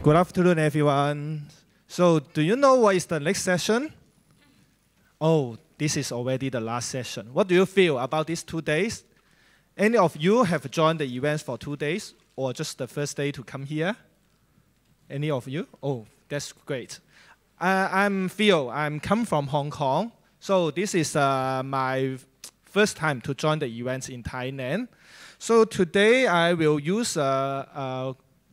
Good afternoon, everyone. So, do you know what is the next session? Oh, this is already the last session. What do you feel about these 2 days? Any of you have joined the events for 2 days or just the first day to come here? Any of you? Oh, that's great. I'm Phil. I'm come from Hong Kong. So this is my first time to join the events in Thailand. So today I will use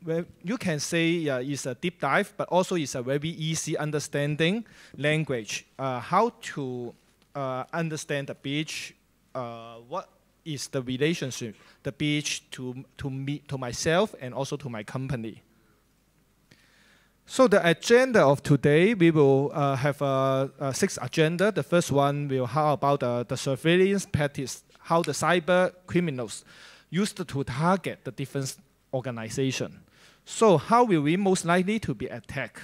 well, you can say it's a deep dive, but also it's a very easy understanding language. How to understand the beach, what is the relationship, the beach to me, to myself, and also to my company. So the agenda of today, we will have a 6 agenda. The first one will how about the surveillance practice, how the cyber criminals used to target the different organizations. So how will we most likely to be attacked?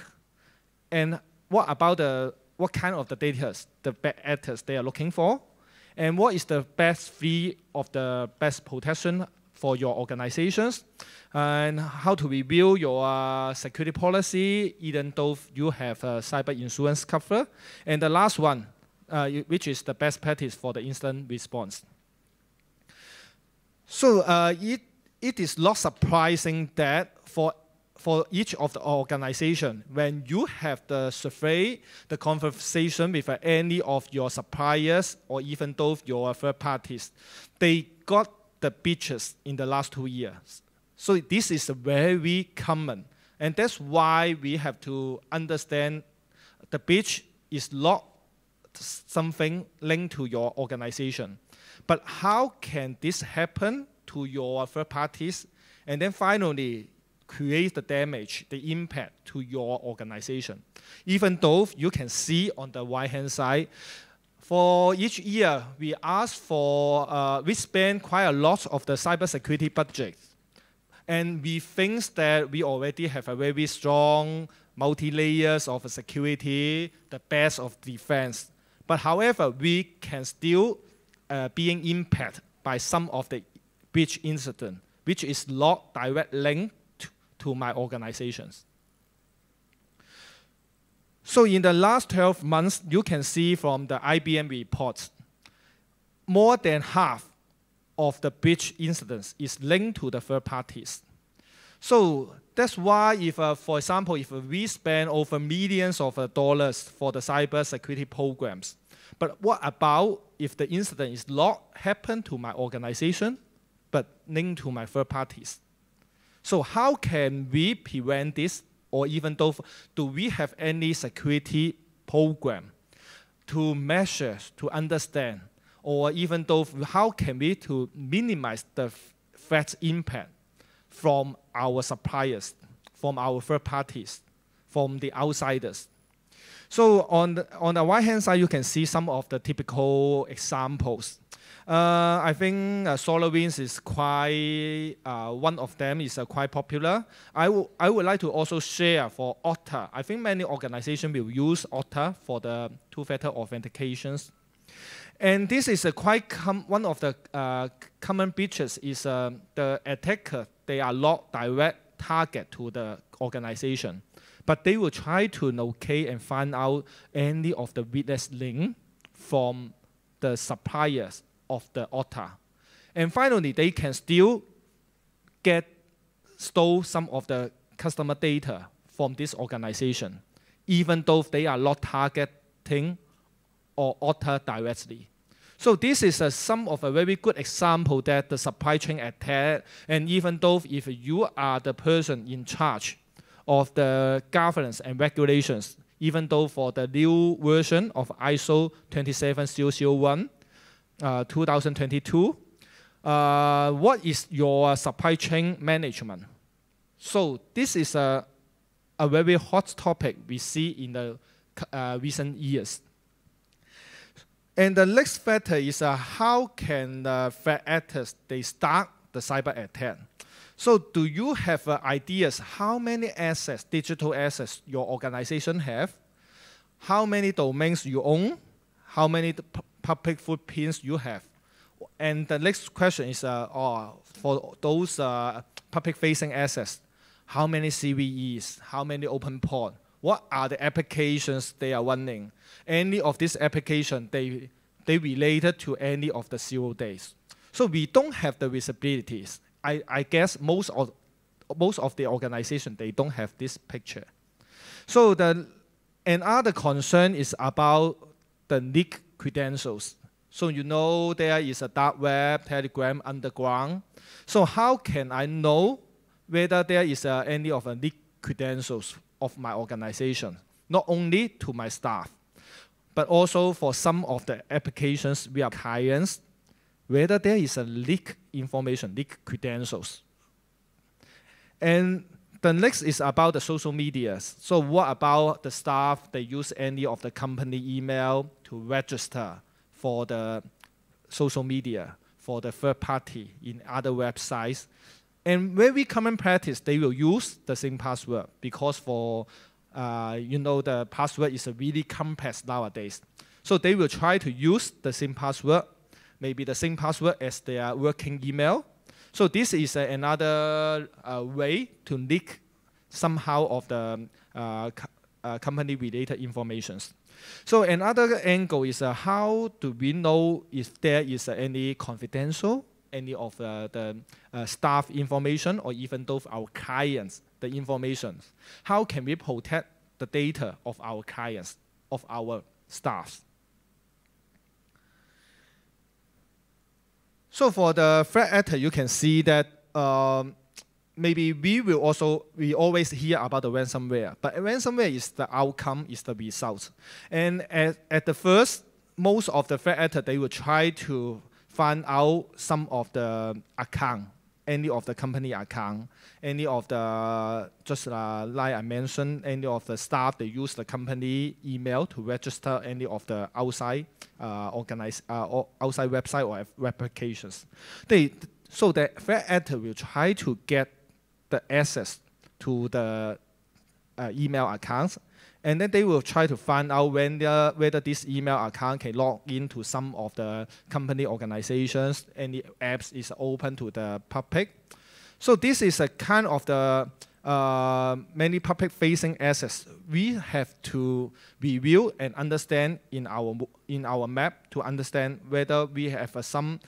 And what about what kind of the data the bad actors they are looking for? And what is the best fee of the best protection for your organizations? And how to review your security policy, even though you have a cyber insurance cover? And the last one, which is the best practice for the instant response. So it is not surprising that for each of the organization, when you have the survey, the conversation with any of your suppliers or even though your third parties, they got the breaches in the last 2 years. So this is very common. And that's why we have to understand the breach is not something linked to your organization. But how can this happen to your third parties? And then finally, create the damage, the impact to your organization. Even though you can see on the right-hand side, for each year, we ask for, we spend quite a lot of the cybersecurity budget. And we think that we already have a very strong multi-layers of security, the best of defense. But however, we can still being impacted by some of the breach incident, which is not direct link to my organizations. So in the last 12 months, you can see from the IBM reports, more than half of the breach incidents is linked to the third parties. So that's why if, for example, if we spend over millions of dollars for the cyber security programs, but what about if the incident is not happen to my organization, but linked to my third parties? So how can we prevent this, or even though, do we have any security program to measure, to understand, or even though, how can we to minimize the threat impact from our suppliers, from our third parties, from the outsiders? So on the right-hand side, you can see some of the typical examples. I think SolarWinds is quite, one of them is quite popular. I would like to also share for Okta. I think many organizations will use Okta for the two-factor authentications. And this is quite one of the common breaches is the attacker, they are not direct target to the organization, but they will try to locate and find out any of the weakness link from the suppliers of the Okta. And finally, they can still steal some of the customer data from this organization, even though they are not targeting or Okta directly. So this is some of a very good example that the supply chain attack, and even though if you are the person in charge of the governance and regulations, even though for the new version of ISO 27001, 2022, what is your supply chain management? So this is a very hot topic we see in the recent years. And the next factor is how can the threat actors they start the cyber attack? So do you have ideas how many assets, digital assets your organization have? How many domains you own? How many public footprints you have? And the next question is for those public-facing assets, how many CVEs, how many open port, what are the applications they are running. Any of these applications, they related to any of the 0 days. So we don't have the visibilities. I guess most of the organization, they don't have this picture. So another concern is about the leak credentials. So you know there is a dark web, Telegram, underground. So how can I know whether there is any of the leak credentials of my organization? Not only to my staff, but also for some of the applications we are clients, whether there is a leak information, leak credentials. And the next is about the social media. So what about the staff? They use any of the company email to register for the social media, for the third party in other websites. And very common practice, they will use the same password because for, the password is really complex nowadays. So they will try to use the same password, maybe the same password as their working email. So this is another way to leak somehow of the company-related informations. So another angle is how do we know if there is any confidential, any of the staff information, or even those our clients, the information. How can we protect the data of our clients, of our staff? So for the threat actor, you can see that maybe we always hear about the ransomware, but ransomware is the outcome, is the result. And at the first, most of the threat actor, they will try to find out some of the account, any of the company account, any of the, just like I mentioned, any of the staff, they use the company email to register any of the outside outside website or applications. So the threat actor will try to get the access to the email accounts, and then they will try to find out whether this email account can log into some of the company organizations, any apps is open to the public. So this is a kind of the many public-facing assets we have to review and understand in our map to understand whether we have some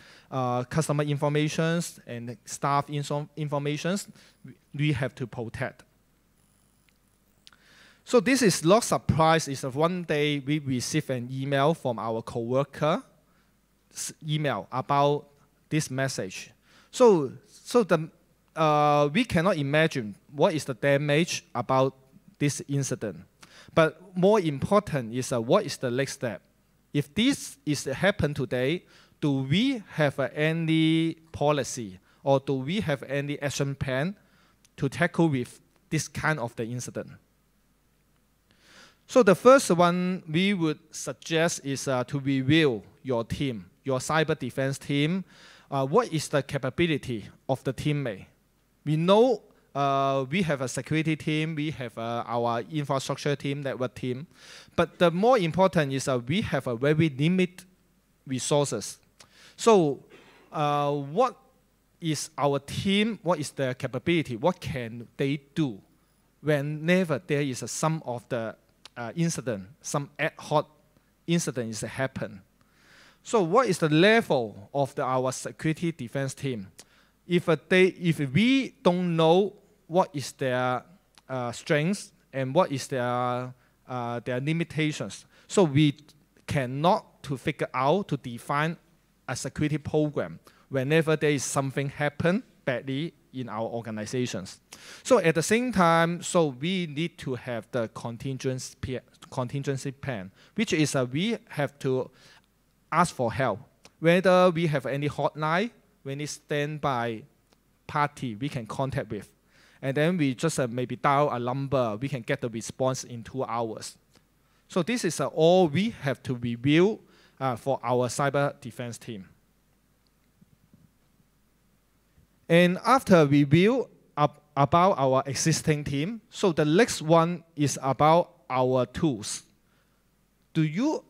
customer informations and staff informations we have to protect. So this is not surprise. Is one day we receive an email from our coworker email about this message. So we cannot imagine what is the damage about this incident. But more important is what is the next step? If this is happen today, do we have any policy or do we have any action plan to tackle with this kind of the incident? So the first one we would suggest is to review your team, your cyber defense team. What is the capability of the teammate? We know we have a security team, we have our infrastructure team, network team. But the more important is we have a very limited resources. So what is our team, what is their capability, what can they do whenever there is some of the incident, some ad hoc incident is happen? So what is the level of our security defense team? If we don't know what is their strengths and what is their limitations, so we cannot to figure out to define a security program whenever there is something happen badly in our organizations. So at the same time, so we need to have the contingency plan, which is we have to ask for help. Whether we have any hotline, any standby party we can contact with. And then we just maybe dial a number, we can get the response in 2 hours. So this is all we have to review for our cyber defense team. And after review about our existing team, so the next one is about our tools. Do you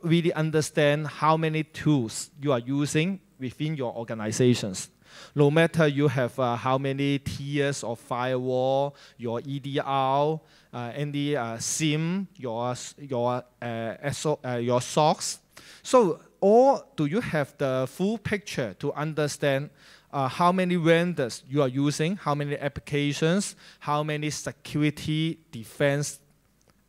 really understand how many tools you are using within your organizations. No matter you have how many tiers of firewall, your EDR, any SIM, your SOCs. So, or do you have the full picture to understand how many vendors you are using, how many applications, how many security, defense,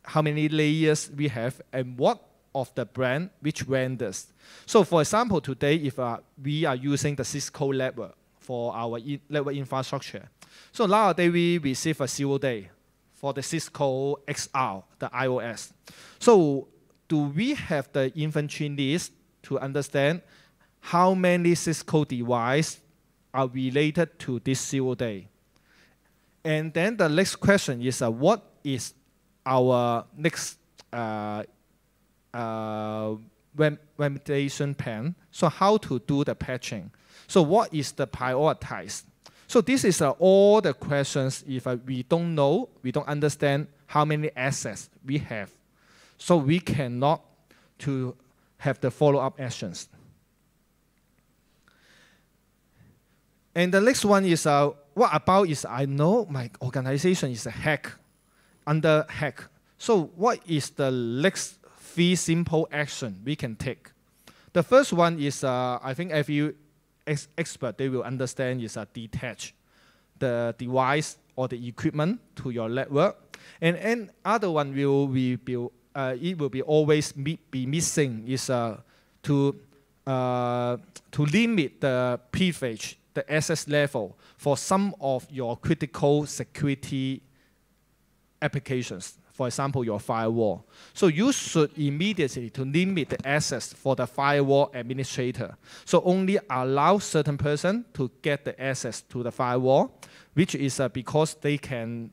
how many layers we have, and what of the brand, which vendors. So for example, today, if we are using the Cisco network for our network infrastructure, so nowadays we receive a 0-day for the Cisco XR, the iOS. So do we have the inventory list to understand how many Cisco devices are related to this 0-day? And then the next question is, what is our next remediation plan? So how to do the patching? So what is the prioritize? So this is all the questions if we don't know, we don't understand how many assets we have. So we cannot to have the follow-up actions. And the next one is, what about is I know my organization is under hack. So what is the next 3 simple actions we can take? The first one is, I think every expert, they will understand, is detach the device or the equipment to your network. And other one will be, it will be always be missing is to limit the privilege, the access level for some of your critical security applications. For example, your firewall. So you should immediately to limit the access for the firewall administrator. So only allow certain person to get the access to the firewall, which is because they can,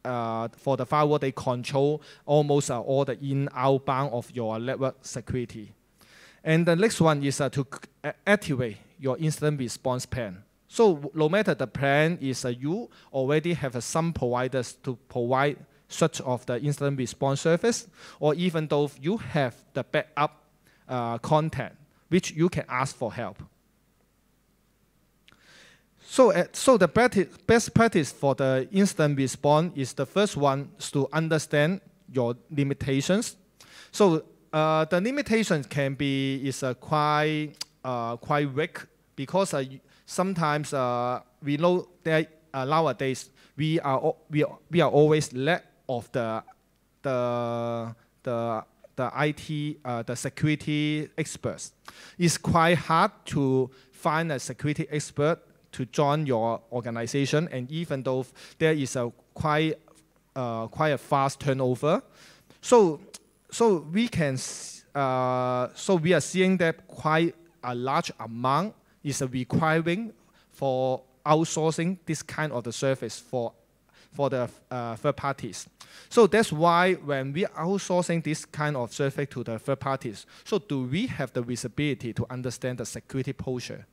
for the firewall, they control almost all the in-outbound of your network security. And the next one is to activate your incident response plan. So no matter the plan is you already have some providers to provide such of the incident response service, or even though you have the backup content, which you can ask for help. So the best practice for the incident response is the first one is to understand your limitations. So the limitations can be quite weak because sometimes we know that nowadays we are always lack of the IT, the security experts. It's quite hard to find a security expert to join your organization, and even though there is a quite a fast turnover, so we are seeing that quite a large amount is requiring for outsourcing this kind of the service for the third parties. So that's why when we are outsourcing this kind of service to the third parties, so do we have the visibility to understand the security posture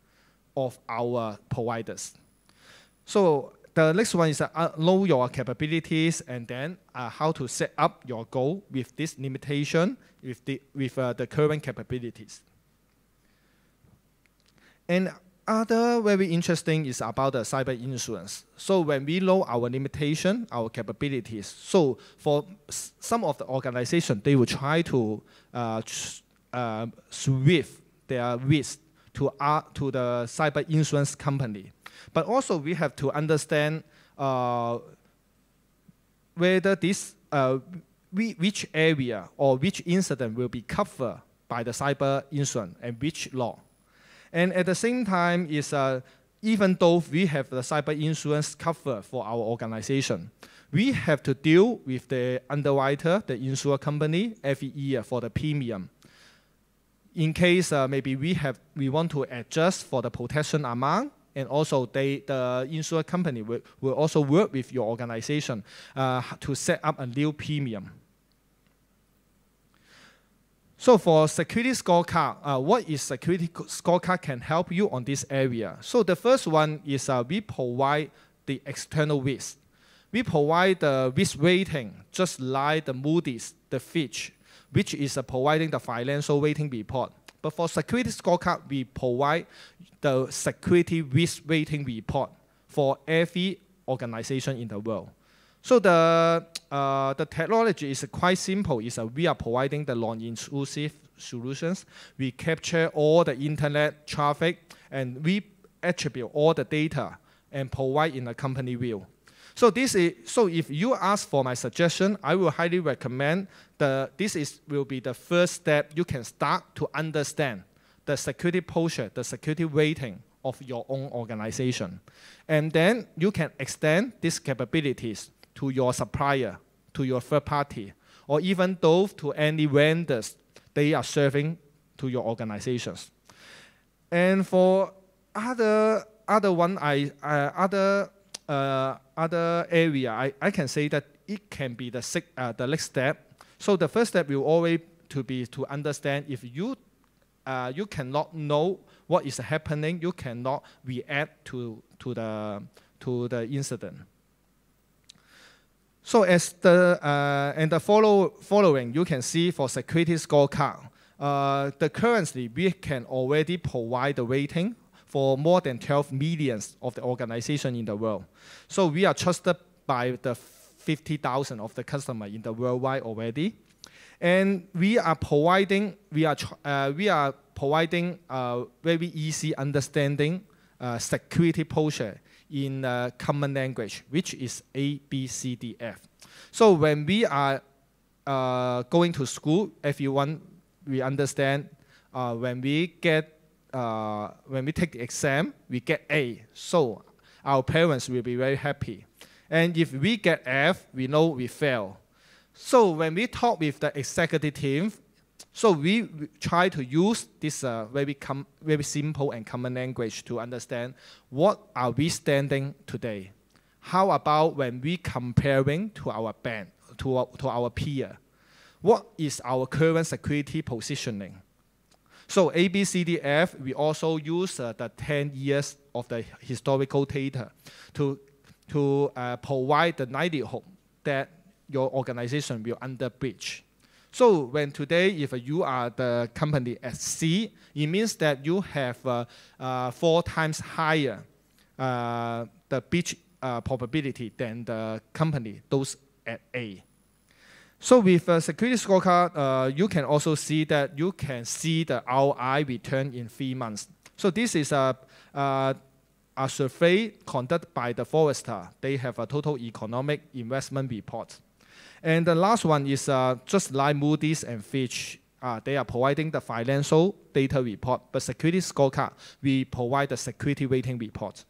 of our providers? So the next one is know your capabilities, and then how to set up your goal with this limitation with the current capabilities. And other very interesting is about the cyber insurance. So when we know our limitation, our capabilities, so for some of the organizations, they will try to swift their risk to the cyber insurance company. But also we have to understand whether this which area or which incident will be covered by the cyber insurance and which law. And at the same time, is even though we have the cyber insurance cover for our organization, we have to deal with the underwriter, the insurance company, every year for the premium. In case maybe we want to adjust for the protection amount, and also the insurance company will also work with your organization to set up a new premium. So for security scorecard, what is security scorecard can help you on this area? So the first one is we provide the external risk. We provide the risk rating, just like the Moody's, the Fitch, which is providing the financial rating report. But for security scorecard, we provide the security risk rating report for every organization in the world. So the technology is quite simple. We are providing the non-intrusive solutions. We capture all the internet traffic, and we attribute all the data and provide in a company view. So if you ask for my suggestion, I will highly recommend will be the first step you can start to understand the security posture, the security rating of your own organization. And then you can extend these capabilities to your supplier, to your third party, or even those to any vendors they are serving to your organizations. And for other area, I can say that it can be the next step. So the first step will always to understand if you cannot know what is happening, you cannot react to the incident. So as following, you can see for security scorecard, currently we can already provide the rating for more than 12 million of the organization in the world. So we are trusted by the 50,000 of the customer in the worldwide already, and we are providing very easy understanding security posture in a common language, which is ABCDF. So when we are going to school, everyone we understand when we take the exam, we get A. So our parents will be very happy. And if we get F, we know we fail. So when we talk with the executive team, so we try to use this very simple and common language to understand what are we standing today. How about when we comparing to our band, to our peer? What is our current security positioning? So ABCDF, we also use the 10 years of the historical data to provide the likelihood that your organization will under breach. So when today, if you are the company at C, it means that you have 4 times higher the breach probability than the company, those at A. So with a security scorecard, you can also see that you can see the ROI return in 3 months. So this is a survey conducted by the Forrester. They have a total economic investment report. And the last one is just like Moody's and Fitch. They are providing the financial data report, but security scorecard, we provide the security rating report.